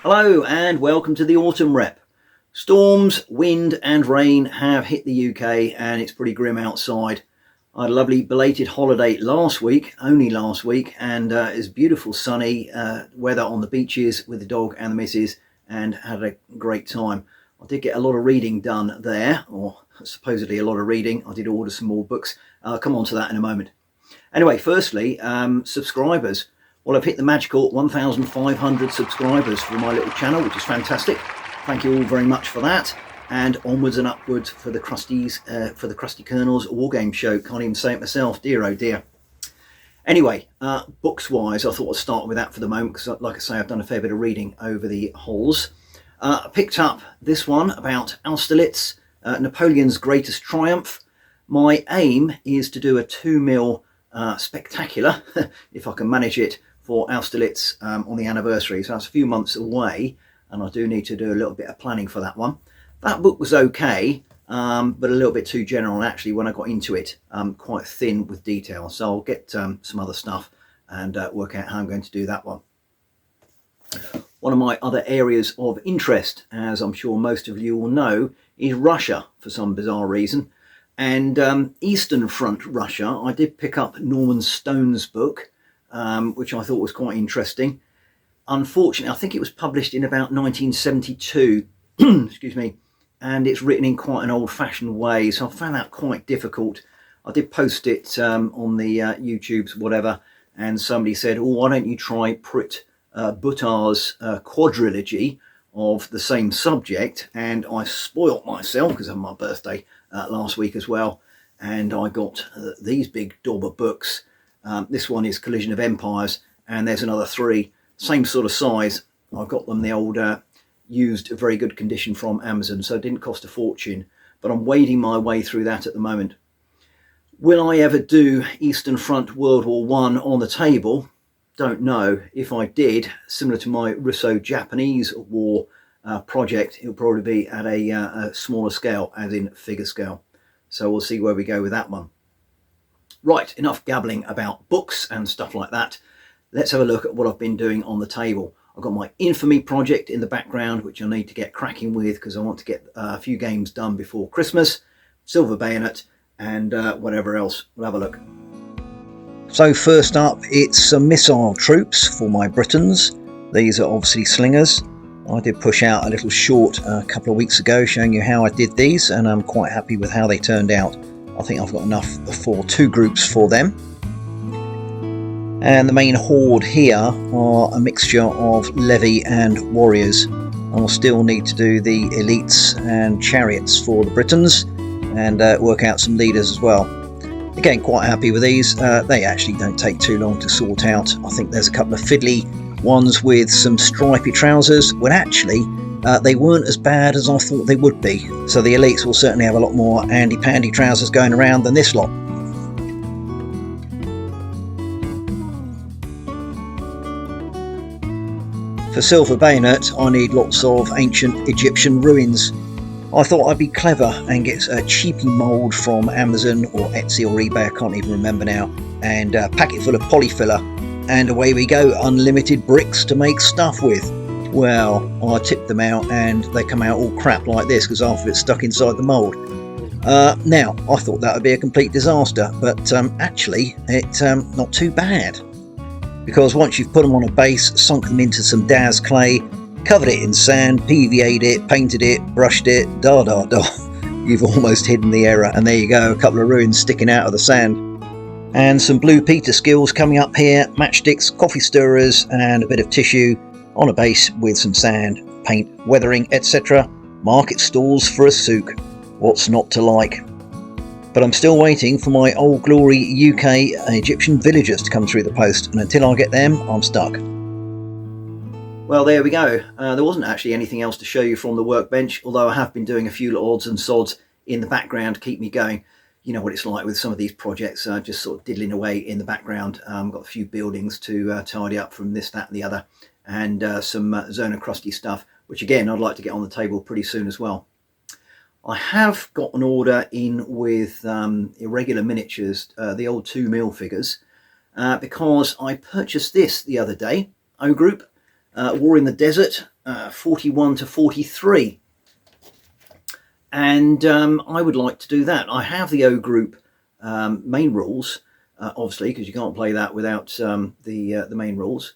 Hello and welcome to the Autumn Rep. Storms, wind and rain have hit the UK and it's pretty grim outside. I had a lovely belated holiday only last week, and it's beautiful sunny weather on the beaches with the dog and the missus, and had a great time. I did get a lot of reading done there, or supposedly a lot of reading. I did order some more books. I'll come on to that in a moment. Anyway, firstly, subscribers. Well, I've hit the magical 1,500 subscribers for my little channel, which is fantastic. Thank you all very much for that. And onwards and upwards for the Crusties, for the Crusty Colonel's Wargames show. Can't even say it myself, dear oh dear. Anyway, books wise, I thought I'd start with that for the moment, because like I say, I've done a fair bit of reading over the holes. I picked up this one about Austerlitz, Napoleon's greatest triumph. My aim is to do a 2mm spectacular, if I can manage it, for Austerlitz on the anniversary. So that's a few months away, and I do need to do a little bit of planning for that one. That book was okay, but a little bit too general actually when I got into it, quite thin with detail. So I'll get some other stuff and work out how I'm going to do that one. One of my other areas of interest, as I'm sure most of you will know, is Russia for some bizarre reason. And Eastern Front Russia, I did pick up Norman Stone's book, which I thought was quite interesting. Unfortunately, I think it was published in about 1972, excuse me, and it's written in quite an old-fashioned way, so I found that quite difficult. I did post it on the YouTubes, whatever, and somebody said, oh, why don't you try Prit Buttar's quadrilogy of the same subject? And I spoilt myself because of my birthday last week as well, and I got these big dauber books. This one is Collision of Empires, and there's another 3, same sort of size. I got them the old used, very good condition from Amazon, so it didn't cost a fortune, but I'm wading my way through that at the moment. Will I ever do Eastern Front World War I on the table? Don't know. If I did, similar to my Russo-Japanese War project, it'll probably be at a smaller scale, as in figure scale. So we'll see where we go with that one. Right, enough gabbling about books and stuff like that. Let's have a look at what I've been doing on the table. I've got my Infamy project in the background, which I need to get cracking with because I want to get a few games done before Christmas. Silver Bayonet and whatever else. We'll have a look. So first up, it's some missile troops for my Britons. These are obviously slingers. I did push out a little short a couple of weeks ago showing you how I did these, and I'm quite happy with how they turned out. I think I've got enough for 2 groups for them. And the main horde here are a mixture of levy and warriors. I'll still need to do the elites and chariots for the Britons, and work out some leaders as well. Again, quite happy with these. They actually don't take too long to sort out. I think there's a couple of fiddly ones with some stripy trousers, when actually they weren't as bad as I thought they would be. So the elites will certainly have a lot more handy-pandy trousers going around than this lot. For Silver Bayonet, I need lots of ancient Egyptian ruins. I thought I'd be clever and get a cheapy mould from Amazon or Etsy or eBay, I can't even remember now, and pack it full of polyfiller, and away we go, unlimited bricks to make stuff with. Well, I tipped them out and they come out all crap like this because half of it's stuck inside the mould. Now, I thought that would be a complete disaster, but actually it's not too bad. Because once you've put them on a base, sunk them into some Daz clay, covered it in sand, PVA'd it, painted it, brushed it, you've almost hidden the error, and there you go, a couple of ruins sticking out of the sand. And some Blue Peter skills coming up here, matchsticks, coffee stirrers, and a bit of tissue on a base with some sand, paint, weathering, etc. Market stalls for a souk. What's not to like? But I'm still waiting for my Old Glory UK Egyptian villagers to come through the post, and until I get them, I'm stuck. Well, there we go. There wasn't actually anything else to show you from the workbench, although I have been doing a few little odds and sods in the background to keep me going. You know what it's like with some of these projects, just sort of diddling away in the background. Got a few buildings to tidy up from this, that and the other, and some Zona Crusty stuff, which again I'd like to get on the table pretty soon as well. I have got an order in with Irregular Miniatures, the old 2mm figures, because I purchased this the other day, O Group, War in the Desert, 41 to 43. And I would like to do that. I have the O Group main rules, obviously, because you can't play that without the main rules.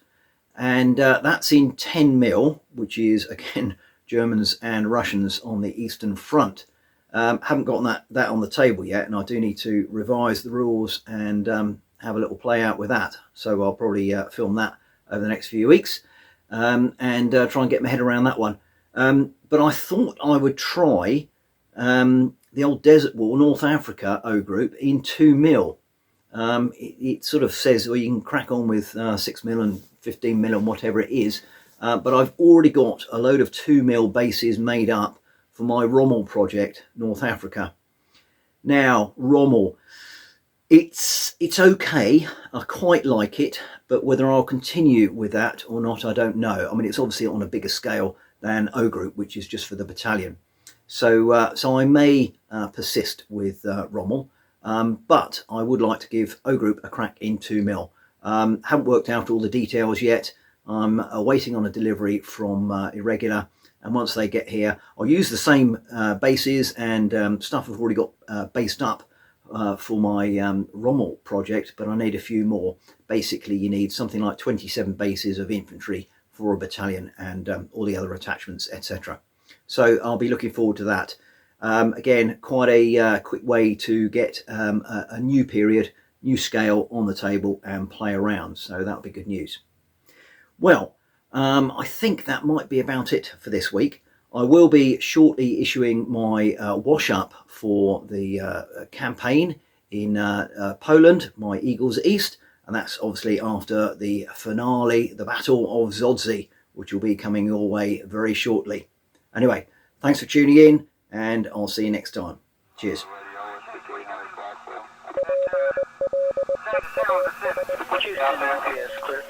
And that's in 10mm, which is, again, Germans and Russians on the Eastern Front. Haven't got that on the table yet, and I do need to revise the rules and have a little play out with that. So I'll probably film that over the next few weeks and try and get my head around that one. But I thought I would try the old Desert War North Africa O Group in 2mm. It sort of says, well, you can crack on with 6mm and 15mm and whatever it is, but I've already got a load of 2mm bases made up for my Rommel project, North Africa. Now, Rommel, it's okay, I quite like it, but whether I'll continue with that or not, I don't know. I mean, it's obviously on a bigger scale than O Group, which is just for the battalion. So I may persist with Rommel, but I would like to give O Group a crack in 2mm. Haven't worked out all the details yet. I'm waiting on a delivery from Irregular, and once they get here, I'll use the same bases and stuff I've already got based up for my Rommel project, but I need a few more. Basically, you need something like 27 bases of infantry for a battalion and all the other attachments, etc. So I'll be looking forward to that. Again, quite a quick way to get a new period, new scale on the table and play around. So that'll be good news. Well, I think that might be about it for this week. I will be shortly issuing my wash-up for the campaign in Poland, my Eagles East, and that's obviously after the finale, the Battle of Zodzi, which will be coming your way very shortly. Anyway, thanks for tuning in, and I'll see you next time. Cheers. Houston,